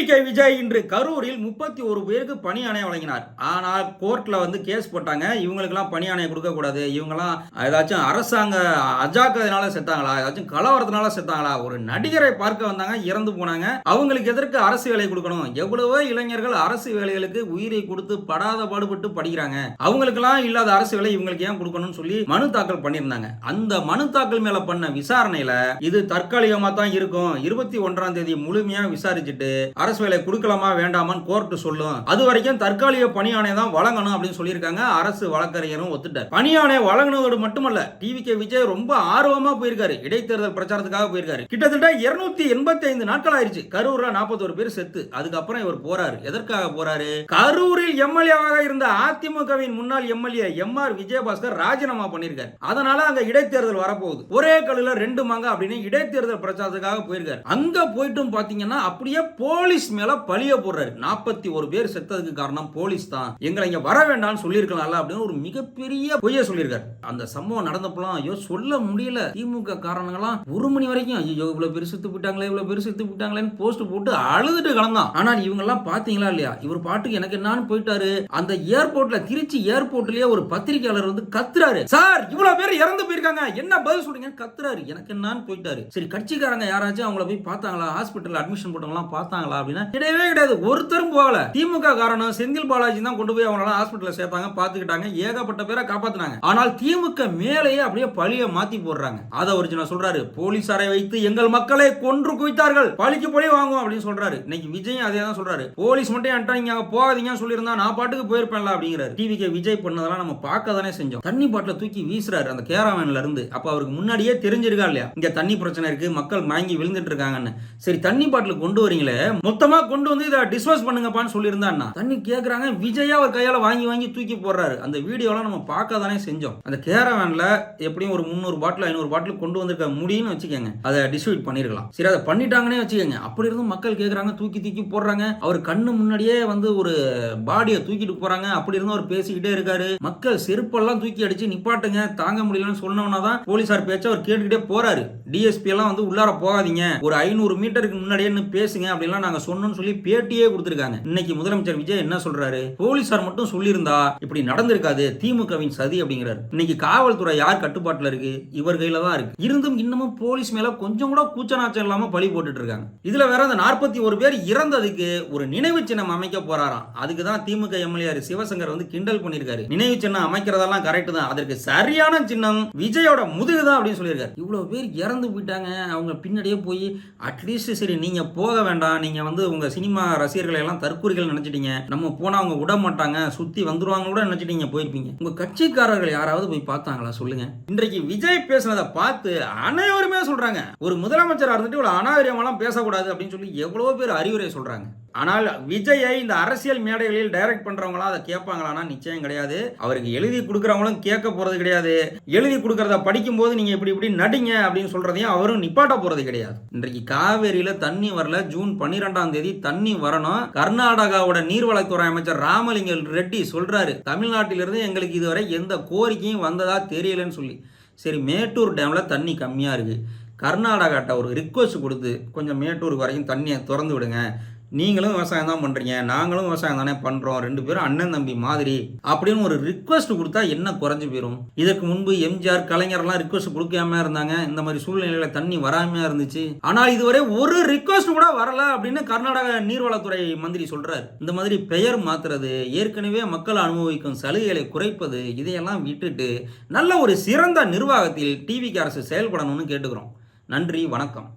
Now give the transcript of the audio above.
TVK Vijay இன்று கரூரில் 31 பேருக்கு பணி ஆணை வழங்கினார். ஆனால் கோர்ட்ல கேஸ் போட்டாங்க. இவங்களுக்கெல்லாம் பணி ஆணை கொடுக்க கூடாது, இவங்கெல்லாம் ஏதாச்சும் அரசாங்க அஜாக்கிரதையினால செத்தாங்களா, ஏதாச்சும் கலவரத்தினால செத்தாங்களா, ஒரு நடிகரை பார்க்க வந்தாங்க, இறந்து போனாங்க, அவங்களுக்கு எதற்கு அரசு வேலை கொடுக்கணும், எவ்வளவோ இளைஞர்கள் அரசு வேலைகளுக்கு உயிரை கொடுத்து படாத பாடுபட்டு படிக்கிறாங்க, அவங்களுக்கெல்லாம் இல்லாத அரசு வேலை இவங்களுக்கு ஏன் கொடுக்கணும்னு சொல்லி மனு தாக்கல் பண்ணியிருந்தாங்க. அந்த மனு தாக்கல் மேல பண்ண விசாரணையில இது தற்காலிகமா தான் இருக்கும், 21ஆம் தேதி முழுமையா விசாரிச்சுட்டு அரசு வேலை கொடுக்கலாமா வேண்டாமான்னு கோர்ட் சொல்லும், அது வரைக்கும் தற்காலிக பணி ஆணை தான் வழங்கணும் அப்படின்னு சொல்லியிருக்காங்க. அரசு வழக்கறிஞரும் ஒத்துட்டார். பணி ஆணை வழங்கினதோடு மட்டுமல்ல, டிவிகே விஜய் ரொம்ப ஆர்வமா போயிருக்காரு, இடைத்தேர்தல் பிரச்சாரத்துக்காக போயிருக்காரு. கிட்டத்தட்ட 285 நாட்கள் ஆயிருச்சு. கரூர்ல 41 பேர் செத்து. அதுக்கப்புறம் இவர் போறாரு. எதற்காக போறாரு? கரூரில் எம்எல்ஏவாக இருந்த அதிமுகவின் முன்னாள் எம்எல்ஏ எம்.ஆர். விஜயபாஸ்கர் ராஜினாமா பண்ணிருக்காரு. அதனால அங்க இடைத்தேர்தல் வரப்போகுது. ஒரே கல்லுல ரெண்டு மாங்க அப்படின்னு இடைத்தேர்தல் பிரச்சாரத்துக்காக போயிருக்காரு. அங்க போயிட்டும் பாத்தீங்கன்னா அப்படியே போலீஸ் மேல பழிய போடுறாரு. 41 பேர் செத்ததுக்கு காரணம் போலீஸ் தான், எங்களை இங்க வர வேண்டாம்னு சொல்லியிருக்கலாம்ல அப்படின்னு ஒரு மிகப்பெரிய பொய்ய சொல்லியிருக்காரு. அந்த சம்பவம் நடந்தப்பலாம் ஐயோ சொல்ல முடியல. திமுக காரணங்களாம் 1 மணி வரைக்கும் ஐயோ இவ்வளவு பேர் செத்து போயிட்டாங்களே, இவ்வளவு பேர் செத்து போயிட்டாங்களேன்னு போஸ்ட் போட்டு அழுதுட்டு கிளந்தான். ஆனால் இவங்க எல்லாம் பாத்தீங்களா இல்லையா, இவர் பாட்டுக்கு எனக்கு என்னன்னு போயிட்டாரு. அந்த ஏர்போர்ட்ல, திருச்சி ஏர்போர்ட்லயே ஒரு பத்திரிகையாளர் கத்துறாரு, சார் இவ்வளவு பேர் இறந்து போயிருக்காங்க, என்ன பதில் சொல்றீங்க கத்துறாரு. எனக்கு என்னன்னு போயிட்டாரு. சரி கட்சிக்காரங்க யாராச்சும் அவங்கள போய் பார்த்தாங்களா, ஹாஸ்பிட்டல் அட்மிஷன் போட்டவங்க பார்த்தாங்களா அப்படின்னா கிடையவே கிடையாது, ஒருத்தரும் போகல. திமுக காரணம் செந்தில் பாலாஜி தான் கொண்டு போய் அவங்கள ஹாஸ்பிட்டல் சேர்த்தாங்க, பாத்துக்கிட்டாங்க, ஏகப்பட்ட பேரை காப்பாத்தினாங்க. ஆனால் திமுக மேலேயே அப்படியே பழிய மாத்தி போடுறாங்க. அதை ஒரிஜினல் சொல்றாரு, போலீசாரை வைத்து எங்கள் மக்களை கொன்று குவித்தார்கள், பழிக்கு பழி வாங்குவோம் அப்படின்னு சொல்றாரு. இன்னைக்கு விஜய் அதே தான் சொல்றாரு, போலீஸ் மட்டும் என்கிட்ட நீங்க அங்க போகாதீங்கன்னு சொல்லியிருந்தா நான் பாட்டுக்கு போயிருப்பேன்ல அப்படிங்கிறாரு. டிவிகே விஜய் பண்ணதெல்லாம் நம்ம பார்க்க தானே செஞ்சோம். தண்ணி பாட்டில தூக்கி வீசுறாரு அந்த கேரவேன்ல இருந்து. அப்ப அவருக்கு முன்னாடியே தெரிஞ்சிருக்கா இல்லையா இங்க தண்ணி பிரச்சனை இருக்கு, மக்கள் மயங்கி விழுந்துட்டு இருக்காங்கன்னு. சரி தண்ணி பாட்டில் கொண்டு வரீங்களே, மொத்தமா கொண்டு வந்து இதை டிஸ்போஸ் பண்ணுங்கப்பான்னு சொல்லியிருந்தா தண்ணி கேட்கறாங்க, விஜயா அவர் கையால வாங்கி வாங்கி தூக்கி போடுறாரு. அந்த வீடியோலாம் நம்ம பார்க்க தானே செஞ்சோம். அந்த கேரவேன்ல எப்படியும் ஒரு 300 பாட்டில் 500 பாட்டில் கொண்டு வந்திருக்க முடியும்னு வச்சுக்கோங்க, அதை டிஸ்ட்ரிபியூட் பண்ணிருக்கலாம். சரி அதை பண்ணிட்டாங்கன்னே வச்சுக்கோங்க. அப்படி இருந்தும் மக்கள் கேட்கறாங்க, தூக்கி தூக்கி போடுறாங்க. அவர் கண்ணு முன்னாடியே ஒரு பாடியை தூக்கிட்டு போறாங்க. அப்படி இருந்தும் அவர் பேசிக்கிட்டே இருக்காரு. மக்கள் செருப்பெல்லாம் தூக்கி அடிச்சு நிப்பாட்டுங்க, தாங்க முடியலன்னு சொன்னவனா தான் போலீசார் பேச்ச அவர் கேட்டுக்கிட்டே போறாரு. டிஎஸ்பி எல்லாம் உள்ளார போகாதீங்க, ஒரு 500 மீட்டருக்கு முன்னாடியே பேசுங்க அப்படின்லாம் நாங்க சொன்னோம்னு சொல்லி பேட்டியே கொடுத்திருக்காங்க. இன்னைக்கு முதலமைச்சர் விஜய் என்ன சொல்றாரு, போலீசார் மட்டும் சொல்லியிருந்தா இப்படி நடந்திருக்காது, திமுகவின் சதி அப்படிங்கிறாரு. இன்னைக்கு காவல்துறை யார் கட்டுப்பாட்டுல இருக்கு, இவர் கையில தான் இருக்கு. இருந்தும் இன்னமும் போலீஸ் மேல கொஞ்சம் கூட கூச்சநாச்சம் இல்லாம பழி போட்டுட்டு இருக்காங்க. இதுல வேற அந்த 41 பேர் இறந்ததுக்கு ஒரு நினைவு சின்னம் அமைக்க போறாராம். அதுக்கு தான் திமுக எம்எல்ஏ சிவசங்கர் கிண்டல் பண்ணிருக்காரு. நினைவு சின்னம் அமைக்கிறதெல்லாம் கரெக்ட் தான், அதற்கு சரியான சின்னம் விஜயோட முதுகு தான் அப்படின்னு சொல்லியிருக்காரு. இவ்வளவு பேர் இறந்து போயிட்டாங்க, அவங்க பின்னாடியே போய் அட்லீஸ்ட் சரி நீங்க போக வேண்டாம், நீங்க உங்க சினிமா ரசிகர்களை எல்லாம் தற்கூரிகள் நினைச்சிட்டீங்க, நம்ம போனா அவங்க விட மாட்டாங்க, சுத்தி வந்துருவாங்க கூட நினைச்சிட்டீங்க, போயிருப்பீங்க. உங்க கட்சிக்காரர்கள் யாராவது போய் பார்த்தாங்களா சொல்லுங்க. இன்றைக்கு விஜய் பேசினதை பார்த்து அனைவருமே சொல்றாங்க, ஒரு முதலமைச்சரா இருந்துட்டு இவ்வளவு அநாகரிகமெல்லாம் பேசக்கூடாது அப்படின்னு சொல்லி எவ்வளவு பேர் அறிவுரை சொல்றாங்க. ஆனால் விஜயை இந்த அரசியல் மேடைகளில் டைரக்ட் பண்றவங்களா அதை கேட்பாங்களானா நிச்சயம் கிடையாது. அவருக்கு எழுதி கொடுக்கறவங்களும் கேட்க போறது கிடையாது. எழுதி கொடுக்கறத படிக்கும் போது நீங்க இப்படி இப்படி நடிங்க அப்படின்னு சொல்றதையும் அவரும் நிப்பாட்ட போறது கிடையாது. இன்றைக்கு காவேரியில தண்ணி வரல, ஜூன் 12ஆம் தேதி தண்ணி வரணும். கர்நாடகாவோட நீர்வளத்துறை அமைச்சர் ராமலிங்க ரெட்டி சொல்றாரு, தமிழ்நாட்டிலிருந்து எங்களுக்கு இதுவரை எந்த கோரிக்கையும் வந்ததா தெரியலன்னு சொல்லி. சரி மேட்டூர் டேம்ல தண்ணி கம்மியா இருக்கு, கர்நாடகாட்ட ஒரு ரிக்வஸ்ட் கொடுத்து கொஞ்சம் மேட்டூருக்கு வரைக்கும் தண்ணியை திறந்து விடுங்க, நீங்களும் விவசாயம் தான் பண்றீங்க, நாங்களும் விவசாயம் தானே பண்றோம், 2 பேரும் அண்ணன் தம்பி மாதிரி அப்படின்னு ஒரு ரிக்வஸ்ட் கொடுத்தா என்ன குறைஞ்சு போயிடும். இதற்கு முன்பு எம்ஜிஆர் கலைஞர்லாம் ரிக்வஸ்ட் கொடுக்காம இருந்தாங்க, இந்த மாதிரி சூழ்நிலையில தண்ணி வராமையா இருந்துச்சு. ஆனால் இதுவரை ஒரு ரிக்வஸ்ட் கூட வரல அப்படின்னு கர்நாடக நீர்வளத்துறை மந்திரி சொல்றாரு. இந்த மாதிரி பெயர் மாத்துறது, ஏற்கனவே மக்கள் அனுபவிக்கும் சலுகைகளை குறைப்பது, இதையெல்லாம் விட்டுட்டு நல்ல ஒரு சிறந்த நிர்வாகத்தில் டிவிக்கு அரசு செயல்படணும்னு கேட்டுக்கிறோம். நன்றி, வணக்கம்.